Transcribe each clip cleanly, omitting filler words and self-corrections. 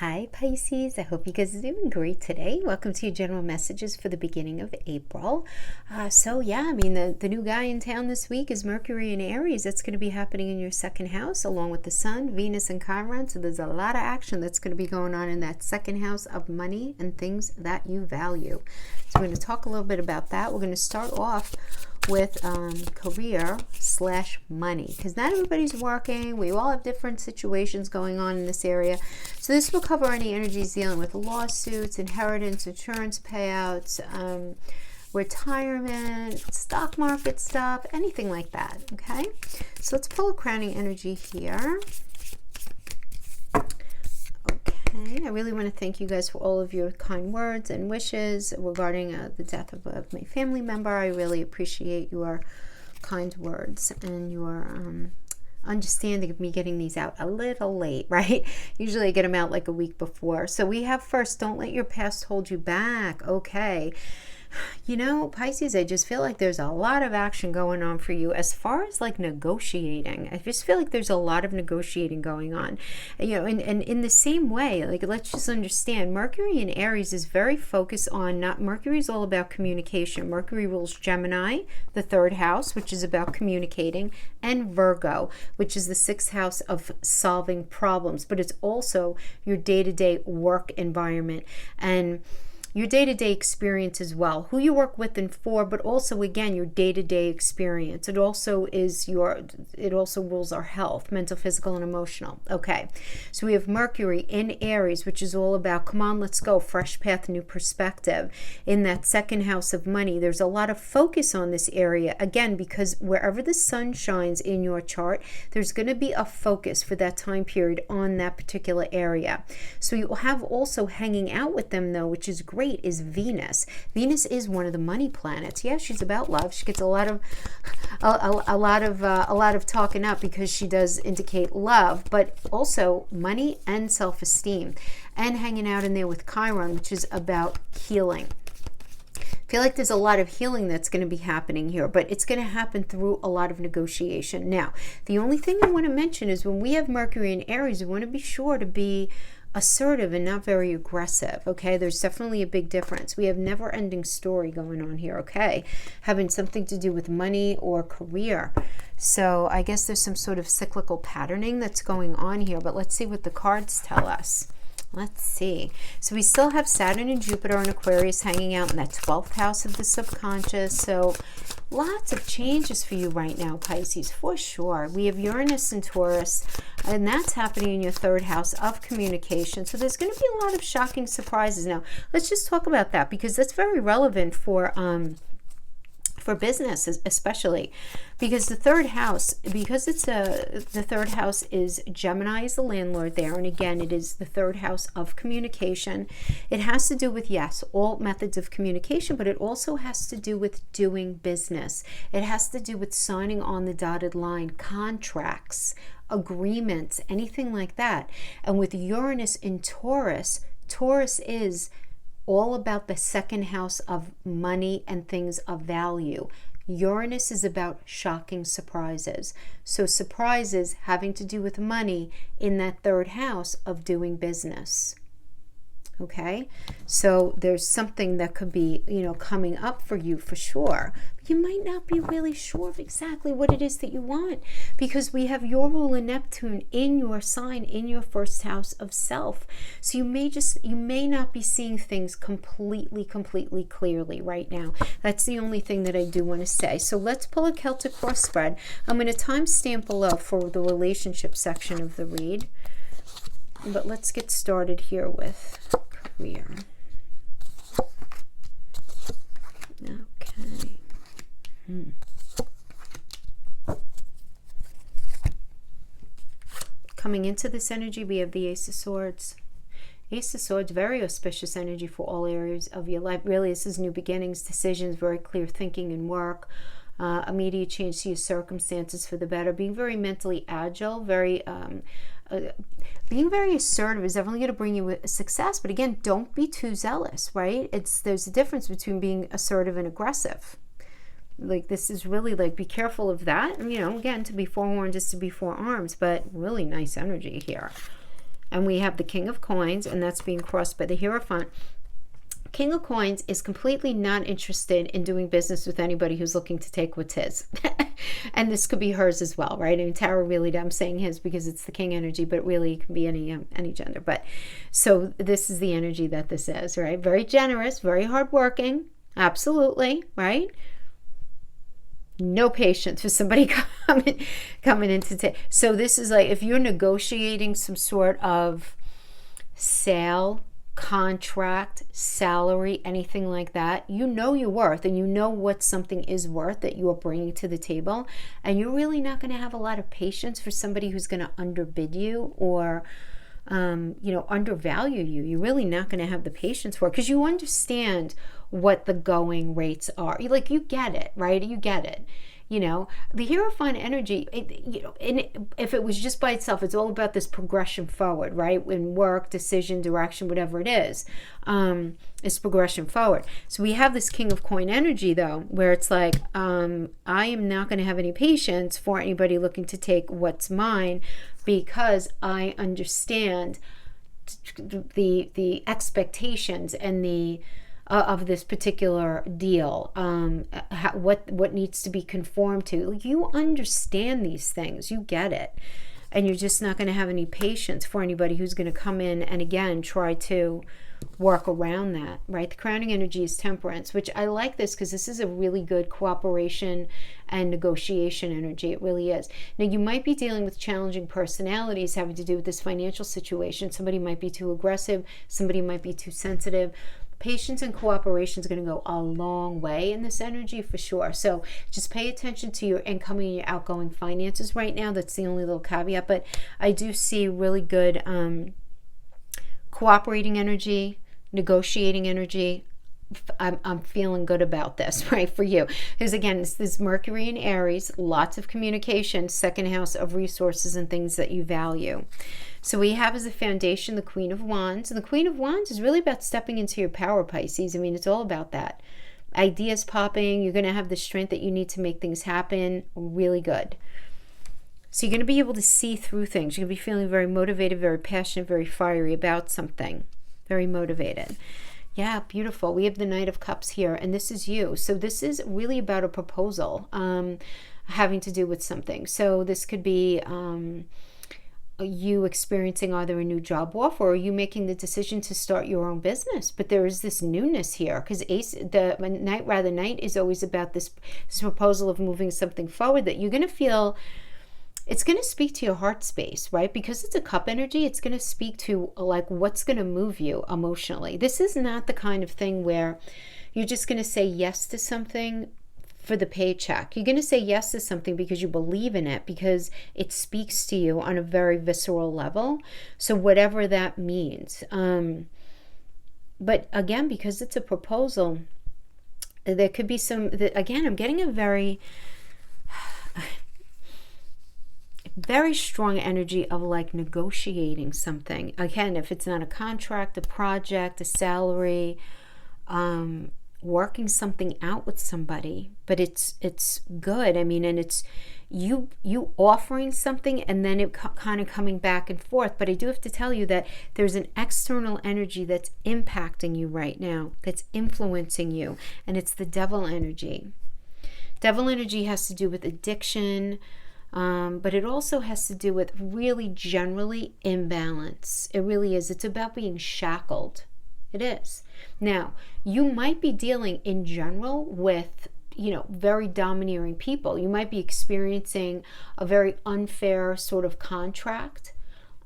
Hi Pisces, I hope you guys are doing great today. Welcome to your general messages for the beginning of April. The new guy in town this week is Mercury in Aries. That's going to be happening in your second house along with the Sun, Venus, and Chiron. So there's a lot of action that's going to be going on in that second house of money and things that you value. So we're going to talk a little bit about that. We're going to start off with career/money, because not everybody's working. We all have different situations going on in this area. So this will cover any energies dealing with lawsuits, inheritance, insurance payouts, retirement, stock market stuff, anything like that. Okay, so let's pull a crowning energy here. I really want to thank you guys for all of your kind words and wishes regarding the death of my family member. I really appreciate your kind words and your understanding of me getting these out a little late, right? Usually I get them out like a week before. So we have first, don't let your past hold you back. Okay. You know, Pisces, I just feel like there's a lot of action going on for you as far as like negotiating. I just feel like there's a lot of negotiating going on. And in the same way, like, let's just understand, Mercury in Aries is very focused on Mercury is all about communication. Mercury rules Gemini, the third house, which is about communicating, and Virgo, which is the sixth house of solving problems. But it's also your day-to-day work environment and your day-to-day experience as well, who you work with and for, but also again your day-to-day experience. It also rules our health, mental, physical, and emotional. Okay, so we have Mercury in Aries, which is all about, come on, let's go, fresh path, new perspective. In that second house of money, there's a lot of focus on this area, again, because wherever the sun shines in your chart, there's going to be a focus for that time period on that particular area. So you have also hanging out with them though, which is great, is Venus. Venus is one of the money planets. Yeah, she's about love. She gets a lot of talking up because she does indicate love, but also money and self-esteem, and hanging out in there with Chiron, which is about healing. I feel like there's a lot of healing that's going to be happening here, but it's going to happen through a lot of negotiation. Now, the only thing I want to mention is when we have Mercury in Aries, we want to be sure to be assertive and not very aggressive. Okay, there's definitely a big difference. We have never-ending story going on here. Okay, having something to do with money or career. So I guess there's some sort of cyclical patterning that's going on here, but let's see what the cards tell us. Let's see. So we still have Saturn and Jupiter and Aquarius hanging out in that 12th house of the subconscious. So lots of changes for you right now, Pisces, for sure. We have Uranus and Taurus, and that's happening in your third house of communication. So there's going to be a lot of shocking surprises. Now, let's just talk about that because that's very relevant for business, especially because the third house, the third house is Gemini, is the landlord there, and again it is the third house of communication. It has to do with, yes, all methods of communication, but it also has to do with doing business. It has to do with signing on the dotted line, contracts, agreements, anything like that. And with Uranus in Taurus, Taurus is all about the second house of money and things of value. Uranus is about shocking surprises. So surprises having to do with money in that third house of doing business. Okay, so there's something that could be, coming up for you for sure. But you might not be really sure of exactly what it is that you want, because we have your ruler Neptune in your sign, in your first house of self. So you may not be seeing things completely clearly right now. That's the only thing that I do want to say. So let's pull a Celtic cross spread. I'm going to timestamp below for the relationship section of the read. But let's get started here with career. Okay. Coming into this energy, we have the Ace of Swords. Ace of Swords, very auspicious energy for all areas of your life. Really, this is new beginnings, decisions, very clear thinking and work. Immediate change to your circumstances for the better. Being very mentally agile, being very assertive is definitely going to bring you success. But again, don't be too zealous, right? There's a difference between being assertive and aggressive. Like, this is really like, be careful of that. And, again, to be forewarned is to be forearmed, but really nice energy here. and we have the King of Coins, and that's being crossed by the Hierophant. King of Coins is completely not interested in doing business with anybody who's looking to take what's his. And this could be hers as well, right? I mean, tarot really, I'm saying his because it's the king energy, but really it can be any gender. But so this is the energy that this is, right? Very generous, very hardworking, absolutely, right? No patience for somebody coming in to take. So this is like if you're negotiating some sort of sale, contract, salary, anything like that, you know your worth and you know what something is worth that you are bringing to the table, and you're really not going to have a lot of patience for somebody who's going to underbid you or undervalue you. You're really not going to have the patience for it because you understand what the going rates are. You get it, right? You get it. The Hierophant energy, if it was just by itself, it's all about this progression forward, right? In work, decision, direction, whatever it is, it's progression forward. So we have this King of Coin energy, though, where it's like, I am not going to have any patience for anybody looking to take what's mine because I understand the expectations and the of this particular deal, what needs to be conformed to. You understand these things, you get it, and you're just not going to have any patience for anybody who's going to come in and again try to work around that, right? The crowning energy is Temperance, which I like this because this is a really good cooperation and negotiation energy. It really is. Now, you might be dealing with challenging personalities having to do with this financial situation. Somebody might be too aggressive, somebody might be too sensitive. Patience and cooperation is going to go a long way in this energy for sure. So just pay attention to your incoming and your outgoing finances right now. That's the only little caveat. But I do see really good cooperating energy, negotiating energy. I'm feeling good about this, right, for you. Because again, this is Mercury in Aries, lots of communication, second house of resources and things that you value. So we have as a foundation the Queen of Wands. And the Queen of Wands is really about stepping into your power, Pisces. I mean, it's all about that. Ideas popping. You're going to have the strength that you need to make things happen. Really good. So you're going to be able to see through things. You're going to be feeling very motivated, very passionate, very fiery about something. Very motivated. Yeah, beautiful. We have the Knight of Cups here, and this is you. So this is really about a proposal having to do with something. So this could be you experiencing either a new job offer or you making the decision to start your own business. But there is this newness here because Knight is always about this proposal of moving something forward that you're going to feel. It's going to speak to your heart space, right? Because it's a cup energy, it's going to speak to like what's going to move you emotionally. This is not the kind of thing where you're just going to say yes to something for the paycheck. You're going to say yes to something because you believe in it, because it speaks to you on a very visceral level. So whatever that means. But again, because it's a proposal, there could be again, I'm getting a very strong energy of like negotiating something. Again, if it's not a contract, a project, a salary, working something out with somebody, but it's good. I mean, and it's you offering something and then it kind of coming back and forth. But I do have to tell you that there's an external energy that's impacting you right now, that's influencing you, and it's the Devil energy. Devil energy has to do with addiction, but it also has to do with really generally imbalance. It really is. It's about being shackled. It is. Now, you might be dealing in general with, very domineering people. You might be experiencing a very unfair sort of contract.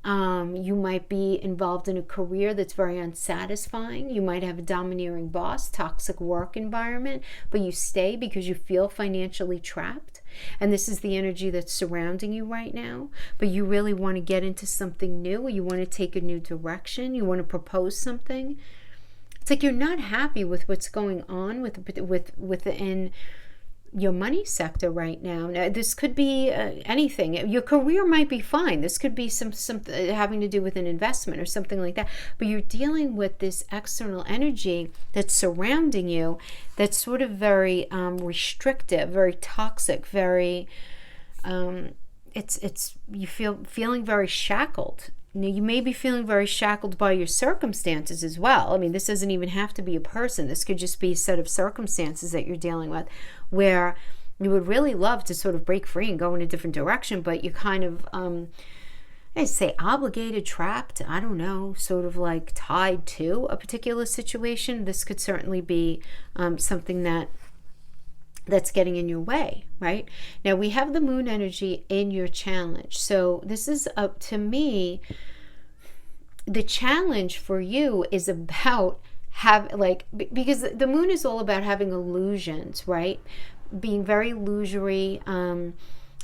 You might be involved in a career that's very unsatisfying. You might have a domineering boss, toxic work environment, but you stay because you feel financially trapped. And this is the energy that's surrounding you right now. But you really want to get into something new. You want to take a new direction. You want to propose something. It's like you're not happy with what's going on within your money sector right now. Now, this could be anything. Your career might be fine. This could be something having to do with an investment or something like that. But you're dealing with this external energy that's surrounding you that's sort of very restrictive, very toxic, very, feeling very shackled. Now, you may be feeling very shackled by your circumstances as well. I mean, this doesn't even have to be a person. This could just be a set of circumstances that you're dealing with where you would really love to sort of break free and go in a different direction, but you're kind of, I say obligated, trapped, I don't know, sort of like tied to a particular situation. This could certainly be something that's getting in your way, right? Now, we have the moon energy in your challenge. So this is up to me. The challenge for you is about because the moon is all about having illusions, right? Being very illusory,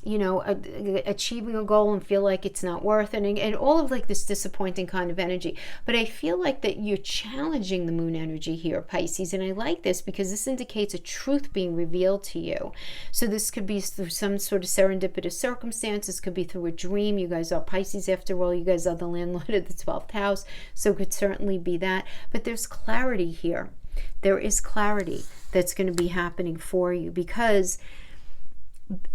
achieving a goal and feel like it's not worth it, and all of like this disappointing kind of energy. But I feel like that you're challenging the moon energy here, Pisces, and I like this because this indicates a truth being revealed to you. So this could be through some sort of serendipitous circumstances, could be through a dream. You guys are Pisces after all. You guys are the landlord of the 12th house, so it could certainly be that. But there's clarity here. There is clarity that's going to be happening for you, because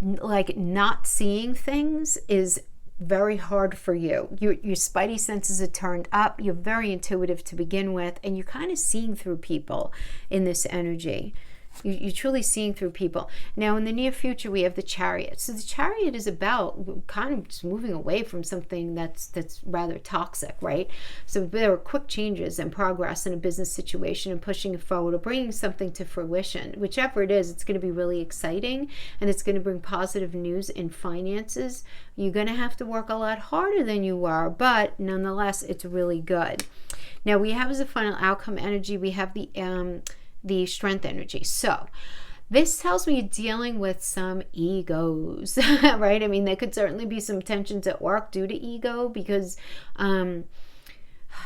like not seeing things is very hard for you. Your spidey senses are turned up. You're very intuitive to begin with, and you're kind of seeing through people in this energy. You're truly seeing through people. Now, in the near future, we have the Chariot. So the Chariot is about kind of just moving away from something that's rather toxic, right? So there are quick changes and progress in a business situation and pushing it forward or bringing something to fruition. Whichever it is, it's going to be really exciting, and it's going to bring positive news in finances. You're going to have to work a lot harder than you were, but nonetheless, it's really good. Now, we have as a final outcome energy, we have the Strength energy. So this tells me you're dealing with some egos, right? I mean, there could certainly be some tensions at work due to ego, because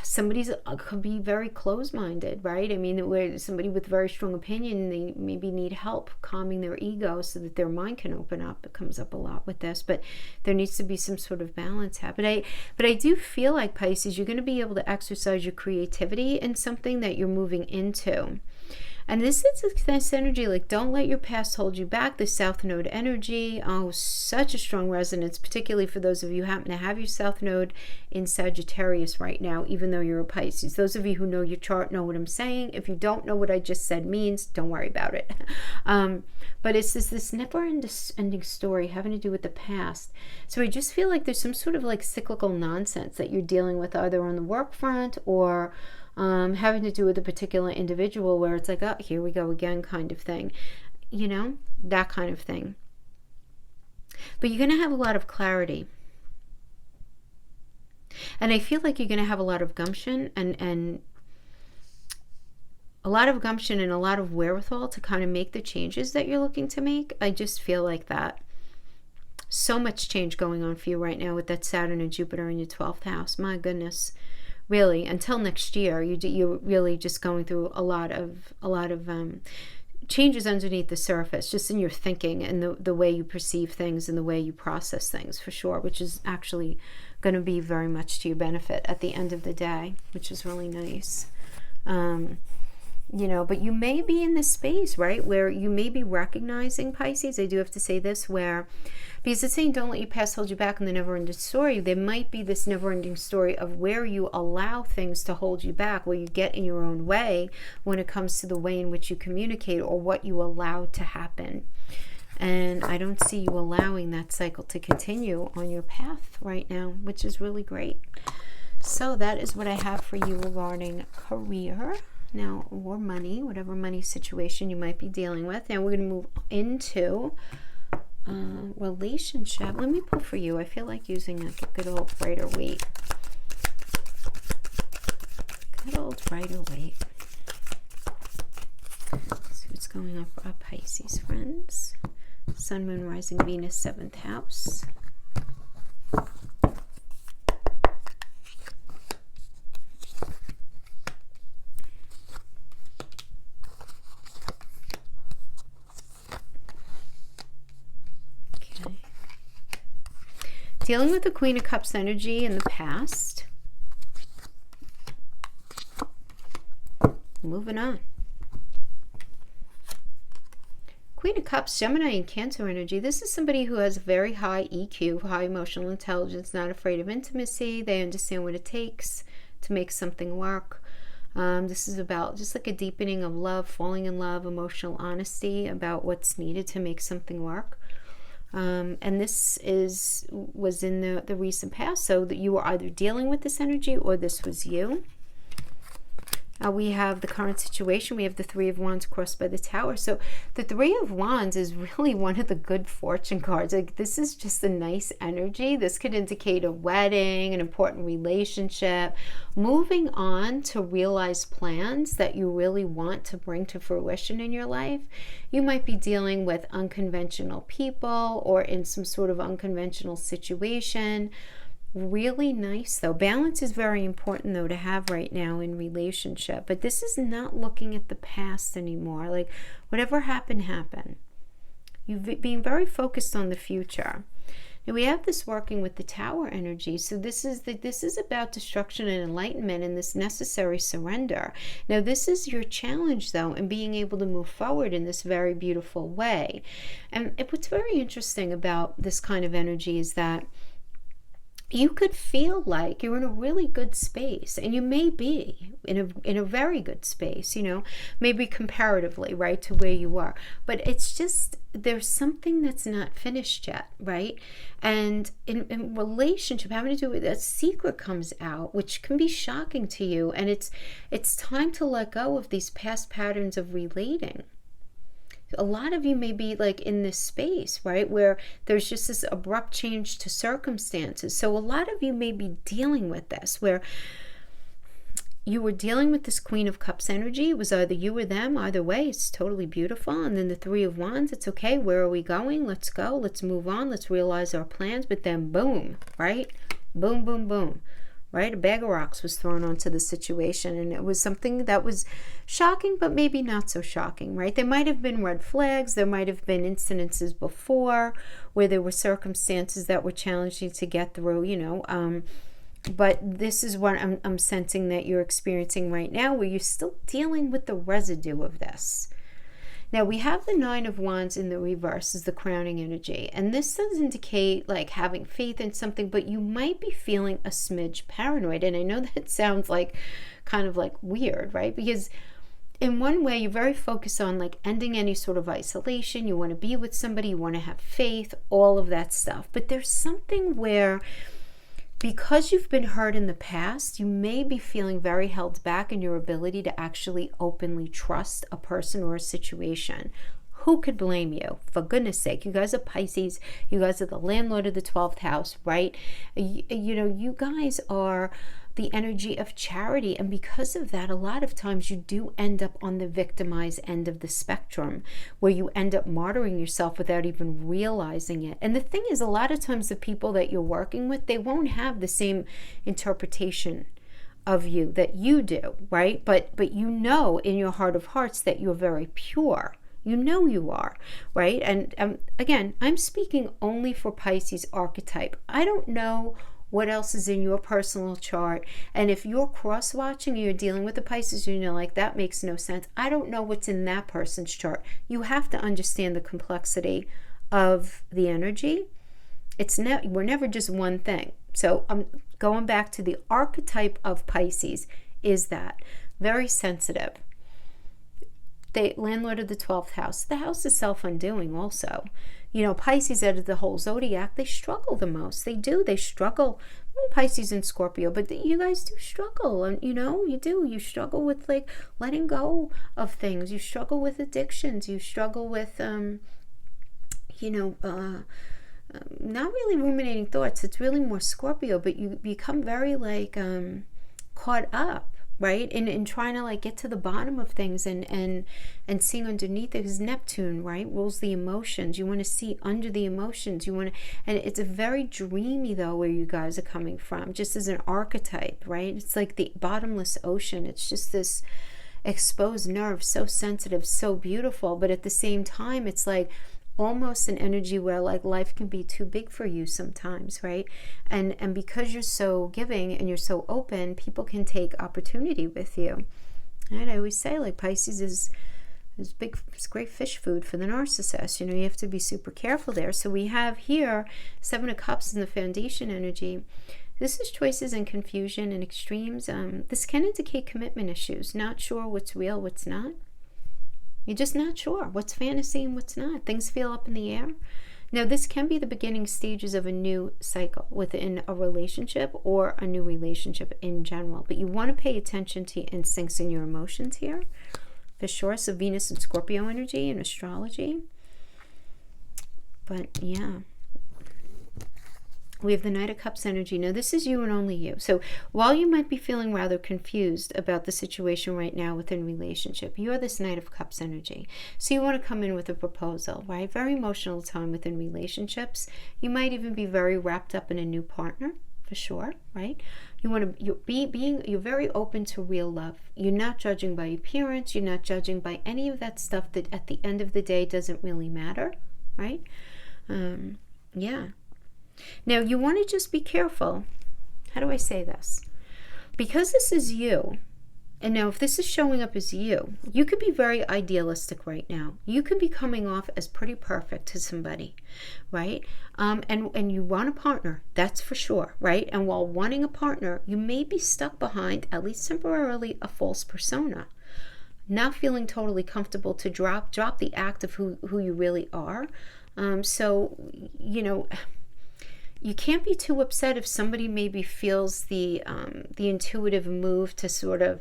somebody's could be very closed-minded, right? I mean, where somebody with very strong opinion, they maybe need help calming their ego so that their mind can open up. It comes up a lot with this, but there needs to be some sort of balance happening. But I do feel like, Pisces, you're going to be able to exercise your creativity in something that you're moving into. And this is this energy, like, don't let your past hold you back. The South Node energy, such a strong resonance, particularly for those of you who happen to have your South Node in Sagittarius right now, even though you're a Pisces. Those of you who know your chart know what I'm saying. If you don't know what I just said means, don't worry about it. But it's this never-ending story having to do with the past. So I just feel like there's some sort of like cyclical nonsense that you're dealing with, either on the work front or having to do with a particular individual, where it's like, oh, here we go again kind of thing, that kind of thing. But you're going to have a lot of clarity. And I feel like you're going to have a lot of gumption and a lot of wherewithal to kind of make the changes that you're looking to make. I just feel like that. So much change going on for you right now with that Saturn and Jupiter in your 12th house. My goodness. Really, until next year, you're really just going through a lot of changes underneath the surface, just in your thinking and the way you perceive things and the way you process things, for sure, which is actually going to be very much to your benefit at the end of the day, which is really nice. But you may be in this space, right, where you may be recognizing, Pisces, I do have to say this, because it's saying don't let your past hold you back in the never-ending story. There might be this never-ending story of where you allow things to hold you back, where you get in your own way when it comes to the way in which you communicate or what you allow to happen. And I don't see you allowing that cycle to continue on your path right now, which is really great. So that is what I have for you regarding career. Now, or money, whatever money situation you might be dealing with. Now we're going to move into relationship. Let me pull for you. I feel like using a good old Rider-Waite. Good old Rider-Waite. See what's going on for our Pisces friends. Sun, Moon, Rising, Venus, 7th house. Dealing with the Queen of Cups energy in the past. Moving on. Queen of Cups, Gemini and Cancer energy. This is somebody who has a very high EQ, high emotional intelligence, not afraid of intimacy. They understand what it takes to make something work. This is about just like a deepening of love, falling in love, emotional honesty about what's needed to make something work. And this was in the recent past, so that you were either dealing with this energy or this was you. We have the current situation. We have the Three of Wands crossed by the Tower. So the Three of Wands is really one of the good fortune cards. Like, this is just a nice energy. This could indicate a wedding, an important relationship, moving on to realize plans that you really want to bring to fruition in your life. You might be dealing with unconventional people or in some sort of unconventional situation. Really nice though. Balance is very important though to have right now in relationship, but this is not looking at the past anymore. Like, whatever happened. You've been very focused on the future. Now we have this working with the Tower energy. So this is about destruction and enlightenment and this necessary surrender. Now this is your challenge though, in being able to move forward in this very beautiful way. And what's very interesting about this kind of energy is that you could feel like you're in a really good space, and you may be in a very good space, you know, maybe comparatively, right, to where you are. But it's just, there's something that's not finished yet, right? And in relationship, having to do with that, secret comes out, which can be shocking to you. And it's time to let go of these past patterns of relating. A lot of you may be like in this space, right, where there's just this abrupt change to circumstances. So a lot of you may be dealing with this, where you were dealing with this Queen of Cups energy. It was either you or them. Either way, it's totally beautiful. And then the Three of Wands, it's okay. Where are we going? Let's go. Let's move on. Let's realize our plans. But then boom, right? Boom, boom, boom. Right? A bag of rocks was thrown onto the situation, and it was something that was shocking, but maybe not so shocking, right? There might have been red flags. There might have been incidences before where there were circumstances that were challenging to get through, you know, but this is what I'm sensing that you're experiencing right now, where you're still dealing with the residue of this. Now we have the Nine of Wands in the reverse as the crowning energy. And this does indicate like having faith in something, but you might be feeling a smidge paranoid. And I know that sounds like kind of like weird, right? Because in one way, you're very focused on like ending any sort of isolation. You want to be with somebody, you want to have faith, all of that stuff. But there's something where, because you've been hurt in the past, you may be feeling very held back in your ability to actually openly trust a person or a situation. Who could blame you? For goodness sake, you guys are Pisces. You guys are the landlord of the 12th house, right? You know, you guys are the energy of charity, and because of that, a lot of times you do end up on the victimized end of the spectrum, where you end up martyring yourself without even realizing it. And the thing is, a lot of times the people that you're working with, they won't have the same interpretation of you that you do, right? But you know in your heart of hearts that you're very pure. You know you are, right? And again, I'm speaking only for Pisces archetype. I don't know what else is in your personal chart. And if you're cross-watching, you're dealing with the Pisces, you know, like, that makes no sense. I don't know what's in that person's chart. You have to understand the complexity of the energy. We're never just one thing. So I'm going back to the archetype of Pisces is that very sensitive. The landlord of the 12th house. The house is self-undoing also. You know, Pisces, out of the whole zodiac, they struggle the most. They do. They struggle. Pisces and Scorpio, but you guys do struggle. And, you know, you do. You struggle with, like, letting go of things. You struggle with addictions. You struggle with, you know, not really ruminating thoughts. It's really more Scorpio, but you become very, like, caught up, right, in trying to like get to the bottom of things and seeing underneath it. Because Neptune, right, rules the emotions. You want to see under the emotions. You want to, and it's a very dreamy though where you guys are coming from, just as an archetype, right? It's like the bottomless ocean. It's just this exposed nerve, so sensitive, so beautiful, but at the same time it's like almost an energy where like life can be too big for you sometimes, right? And because you're so giving and you're so open, people can take opportunity with you. And I always say, like, Pisces is It's great fish food for the narcissist. You have to be super careful there. So we have here 7 of Cups in the foundation energy. This is choices and confusion and extremes. This can indicate commitment issues. Not sure what's real, what's not. You're just not sure what's fantasy and what's not. Things feel up in the air. Now, this can be the beginning stages of a new cycle within a relationship or a new relationship in general. But you want to pay attention to your instincts and your emotions here. For sure. So Venus and Scorpio energy in astrology. But yeah. We have the Knight of Cups energy. Now, this is you and only you. So while you might be feeling rather confused about the situation right now within relationship, you're this Knight of Cups energy. So you want to come in with a proposal, right? Very emotional time within relationships. You might even be very wrapped up in a new partner, for sure, right? You're very open to real love. You're not judging by appearance. You're not judging by any of that stuff that at the end of the day doesn't really matter, right? Yeah. Now, you want to just be careful. How do I say this? Because this is you, and now if this is showing up as you could be very idealistic right now. You could be coming off as pretty perfect to somebody, right? And you want a partner, that's for sure, right? And while wanting a partner, you may be stuck behind, at least temporarily, a false persona. Not feeling totally comfortable to drop the act of who you really are. So, you can't be too upset if somebody maybe feels the intuitive move to sort of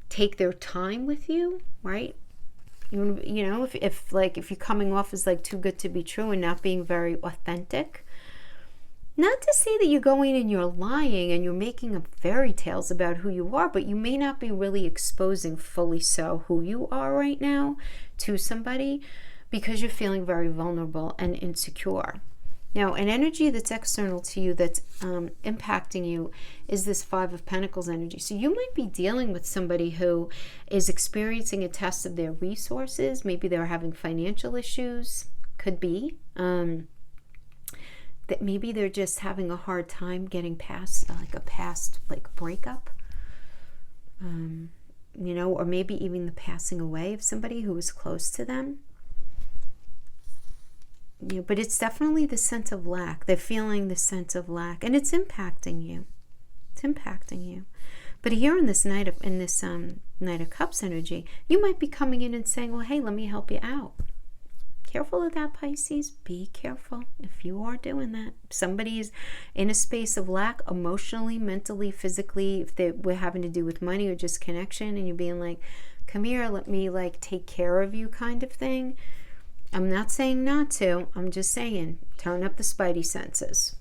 take their time with you, right? If you're coming off as like too good to be true and not being very authentic. Not to say that you're going and you're lying and you're making up fairy tales about who you are, but you may not be really exposing fully so who you are right now to somebody because you're feeling very vulnerable and insecure. Now, an energy that's external to you that's impacting you is this 5 of Pentacles energy. So you might be dealing with somebody who is experiencing a test of their resources. Maybe they're having financial issues. Could be. That maybe they're just having a hard time getting past a past breakup. Or maybe even the passing away of somebody who was close to them. But it's definitely the sense of lack. They're feeling the sense of lack, and it's impacting you. It's impacting you. But here in this Knight of Cups energy, you might be coming in and saying, "Well, hey, let me help you out." Careful of that, Pisces. Be careful if you are doing that. Somebody's in a space of lack, emotionally, mentally, physically. If we're having to do with money or just connection, and you're being like, "Come here, let me take care of you," kind of thing. I'm not saying not to. I'm just saying turn up the spidey senses.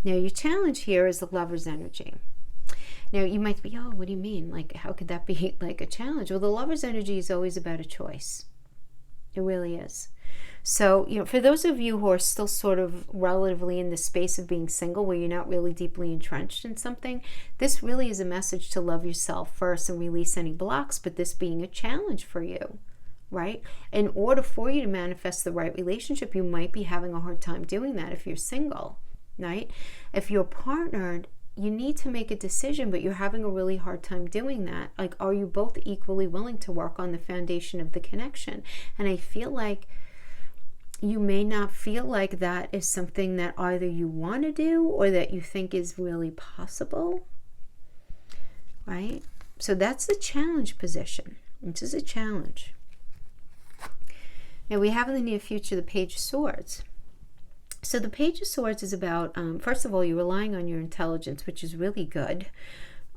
Now, your challenge here is the Lover's energy. Now, you might be, "Oh, what do you mean? How could that be a challenge?" Well, the Lover's energy is always about a choice. It really is. So, for those of you who are still sort of relatively in the space of being single, where you're not really deeply entrenched in something, this really is a message to love yourself first and release any blocks, but this being a challenge for you. Right? In order for you to manifest the right relationship, you might be having a hard time doing that if you're single, right? If you're partnered, you need to make a decision, but you're having a really hard time doing that. Are you both equally willing to work on the foundation of the connection? And I feel like you may not feel like that is something that either you want to do or that you think is really possible, right? So that's the challenge position. This is a challenge. Now, we have in the near future the Page of Swords. So the Page of Swords is about, first of all, you're relying on your intelligence, which is really good,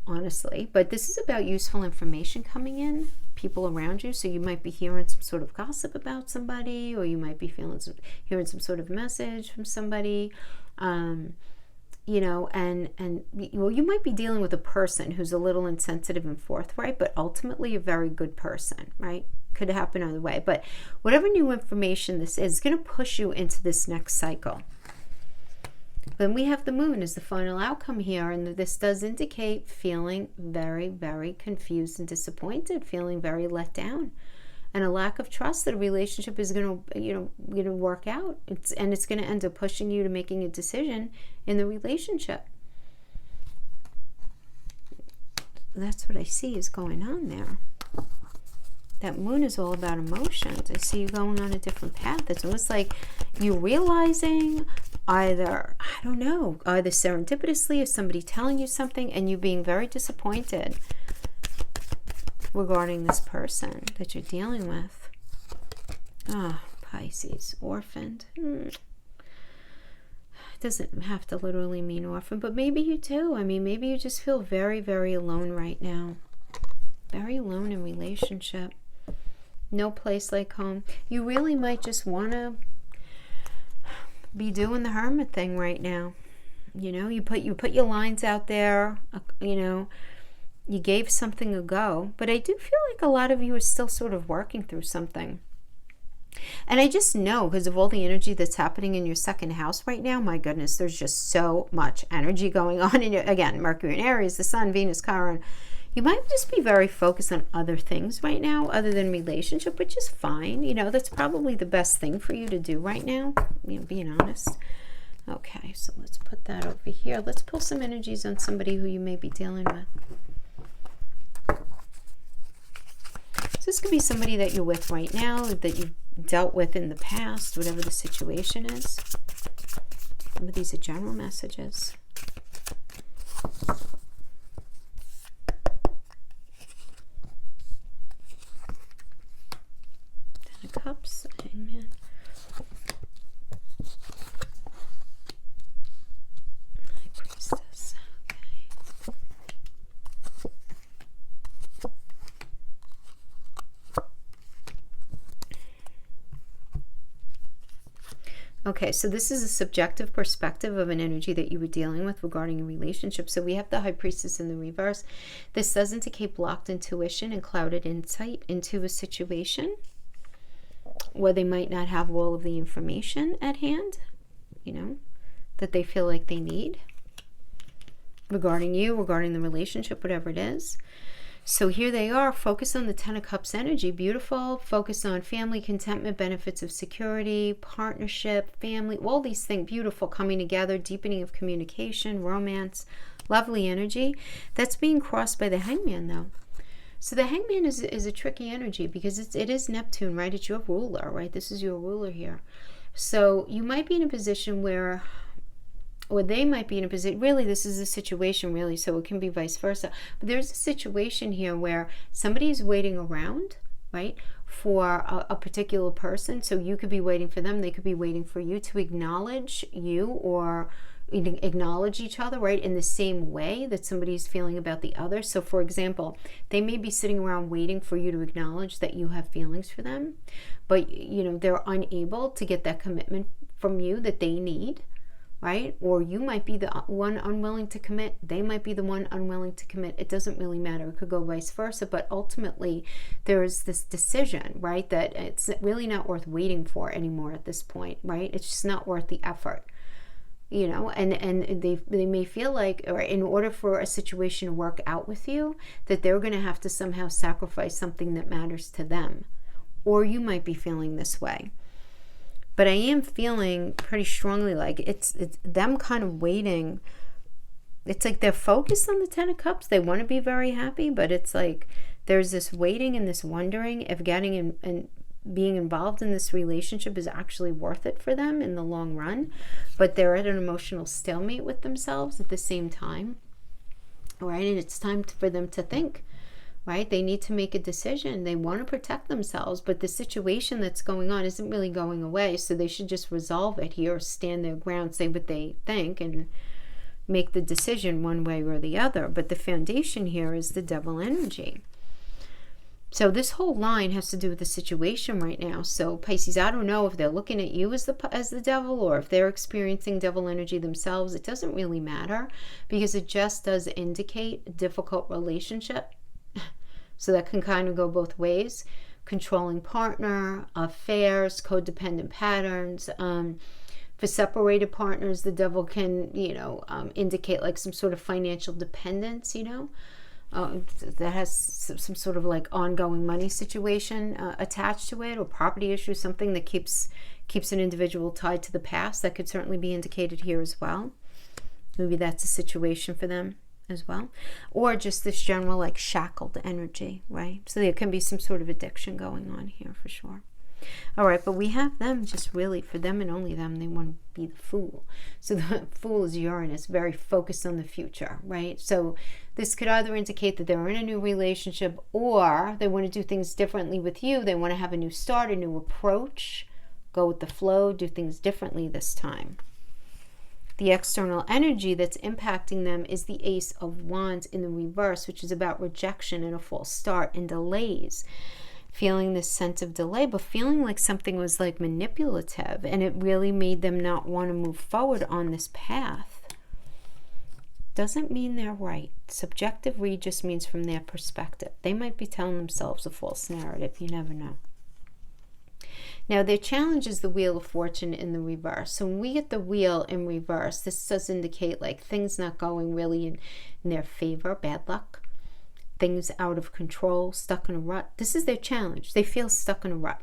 honestly. But this is about useful information coming in, people around you. So you might be hearing some sort of gossip about somebody, or you might be hearing some sort of message from somebody. You might be dealing with a person who's a little insensitive and forthright, but ultimately a very good person, right? Could happen either way, but whatever new information this is going to push you into this next cycle. Then we have the Moon as the final outcome here, and this does indicate feeling very, very confused and disappointed, feeling very let down, and a lack of trust that a relationship is going to work out. It's going to end up pushing you to making a decision in the relationship. That's what I see is going on there. That moon is all about emotions. I see you going on a different path. It's almost like you realizing either, I don't know, either serendipitously or somebody telling you something and you being very disappointed regarding this person that you're dealing with. Ah, Pisces, orphaned. It doesn't have to literally mean orphan, but maybe you do. I mean, maybe you just feel very, very alone right now. Very alone in relationship. No place like home. You really might just want to be doing the hermit thing right now. You know, you put your lines out there, you know, you gave something a go, but I do feel like a lot of you are still sort of working through something. And I just know, because of all the energy that's happening in your second house right now, my goodness, there's just so much energy going on in your, again, Mercury in Aries, the Sun, Venus, Chiron. You might just be very focused on other things right now, other than relationship, which is fine. You know, that's probably the best thing for you to do right now, you know, being honest. Okay, so let's put that over here. Let's pull some energies on somebody who you may be dealing with. So this could be somebody that you're with right now, that you've dealt with in the past, whatever the situation is. Some of these are general messages. Ten of Cups, Hangman. High Priestess. Okay, so this is a subjective perspective of an energy that you were dealing with regarding a relationship. So we have the High Priestess in the reverse. This does indicate blocked intuition and clouded insight into a situation where they might not have all of the information at hand, you know, that they feel like they need regarding you, regarding the relationship, whatever it is. So here they are, focused on the Ten of Cups energy, beautiful, focused on family, contentment, benefits of security, partnership, family, all these things, beautiful, coming together, deepening of communication, romance, lovely energy. That's being crossed by the Hangman though. So the Hangman is a tricky energy because it is Neptune, right? It's your ruler, right? This is your ruler here. So you might be in a position where, or they might be in a position, really this is a situation really, so it can be vice versa. But there's a situation here where somebody is waiting around, right, for a particular person. So you could be waiting for them, they could be waiting for you to acknowledge you or acknowledge each other, right, in the same way that somebody's feeling about the other. So for example, they may be sitting around waiting for you to acknowledge that you have feelings for them, but you know, they're unable to get that commitment from you that they need, right? Or you might be the one unwilling to commit. They might be the one unwilling to commit. It doesn't really matter. It could go vice versa. But ultimately, there's this decision, right, that it's really not worth waiting for anymore at this point, right? It's just not worth the effort, you know? And they may feel like, or in order for a situation to work out with you, that they're going to have to somehow sacrifice something that matters to them. Or you might be feeling this way. But I am feeling pretty strongly like it's them kind of waiting. It's like they're focused on the Ten of Cups. They want to be very happy, but it's like there's this waiting and this wondering if getting in and being involved in this relationship is actually worth it for them in the long run. But they're at an emotional stalemate with themselves at the same time. All right, and it's time for them to think. Right? They need to make a decision. They want to protect themselves, but the situation that's going on isn't really going away. So they should just resolve it here, stand their ground, say what they think, and make the decision one way or the other. But the foundation here is the Devil energy. So this whole line has to do with the situation right now. So Pisces, I don't know if they're looking at you as the devil or if they're experiencing devil energy themselves. It doesn't really matter because it just does indicate a difficult relationship. So that can kind of go both ways. Controlling partner, affairs, codependent patterns. For separated partners, the devil can, you know, indicate like some sort of financial dependence, you know, that has some sort of like ongoing money situation attached to it, or property issue, something that keeps an individual tied to the past. That could certainly be indicated here as well. Maybe that's a situation for them. as well, or just this general like shackled energy, right? So there can be some sort of addiction going on here for sure. All right, but we have them just really, for them and only them, they want to be the Fool. So the Fool is Uranus, very focused on the future, right? So this could either indicate that they're in a new relationship, or they want to do things differently with you. They want to have a new start, a new approach, go with the flow, do things differently this time. The external energy that's impacting them is the Ace of Wands in the reverse, which is about rejection and a false start and delays. Feeling this sense of delay, but feeling like something was like manipulative, and it really made them not want to move forward on this path. Doesn't mean they're right. Subjective read just means from their perspective. They might be telling themselves a false narrative. You never know. Now, their challenge is the Wheel of Fortune in the reverse. So when we get the wheel in reverse, this does indicate like things not going really in their favor, bad luck. Things out of control, stuck in a rut. This is their challenge. They feel stuck in a rut.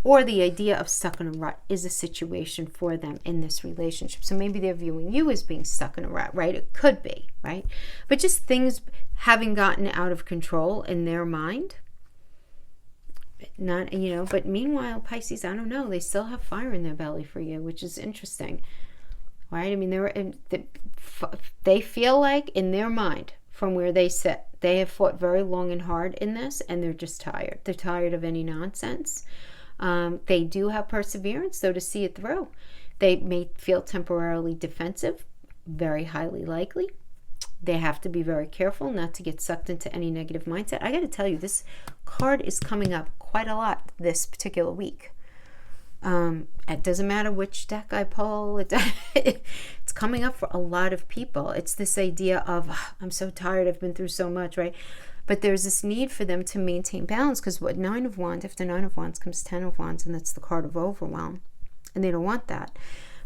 Or the idea of stuck in a rut is a situation for them in this relationship. So maybe they're viewing you as being stuck in a rut, right? It could be, right? But just things having gotten out of control in their mind. Not, you know, but meanwhile, Pisces, I don't know, they still have fire in their belly for you, which is interesting, right? I mean, they feel like in their mind, from where they sit, they have fought very long and hard in this, and they're just tired. They're tired of any nonsense. They do have perseverance, though, to see it through. They may feel temporarily defensive, very highly likely. They have to be very careful not to get sucked into any negative mindset. I got to tell you, this card is coming up quite a lot this particular week. It doesn't matter which deck I pull. It's coming up for a lot of people. It's this idea of, I'm so tired, I've been through so much, right? But there's this need for them to maintain balance, because what Nine of Wands, after Nine of Wands comes Ten of Wands, and that's the card of overwhelm. And they don't want that.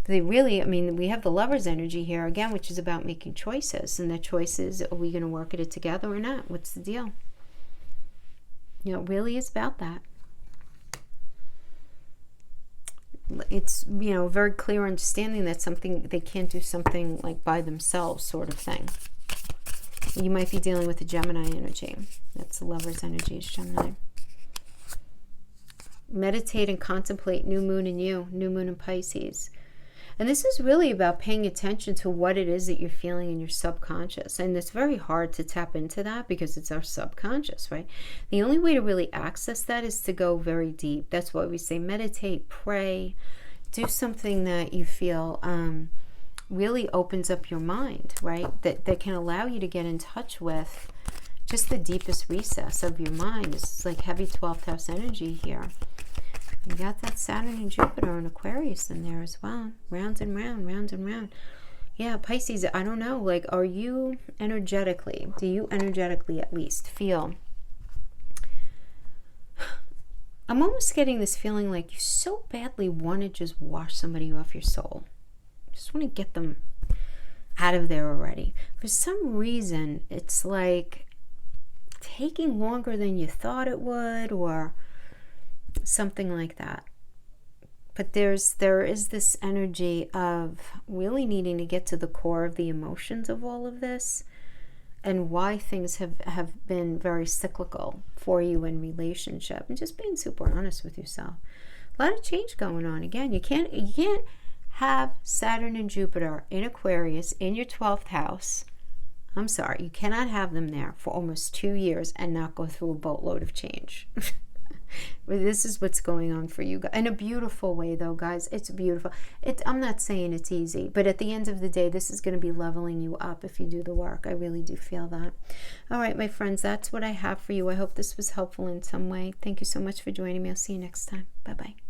But they really, I mean, we have the Lover's energy here again, which is about making choices. And the choices, are we going to work at it together or not? What's the deal? You know, it really is about that. It's, you know, very clear understanding that something, they can't do something like by themselves sort of thing. You might be dealing with a Gemini energy. That's the Lover's energy, is Gemini. Meditate and contemplate new moon in you, new moon in Pisces. And this is really about paying attention to what it is that you're feeling in your subconscious. And it's very hard to tap into that because it's our subconscious, right? The only way to really access that is to go very deep. That's why we say meditate, pray, do something that you feel really opens up your mind, right? That can allow you to get in touch with just the deepest recess of your mind. It's like heavy 12th house energy here. You got that Saturn and Jupiter and Aquarius in there as well. Round and round, round and round. Yeah, Pisces, I don't know. Like, are you energetically, do you energetically at least feel... I'm almost getting this feeling like you so badly want to just wash somebody off your soul. Just want to get them out of there already. For some reason, it's like taking longer than you thought it would, or something like that. But there is this energy of really needing to get to the core of the emotions of all of this, and why things have been very cyclical for you in relationship, and just being super honest with yourself. A lot of change going on. Again, you can't have Saturn and Jupiter in Aquarius in your 12th house. I'm sorry, you cannot have them there for almost 2 years and not go through a boatload of change. This is what's going on for you guys. In a beautiful way, though, guys. It's beautiful. I'm not saying it's easy, but at the end of the day, this is going to be leveling you up if you do the work. I really do feel that. All right, my friends, that's what I have for you. I hope this was helpful in some way. Thank you so much for joining me. I'll see you next time. Bye-bye.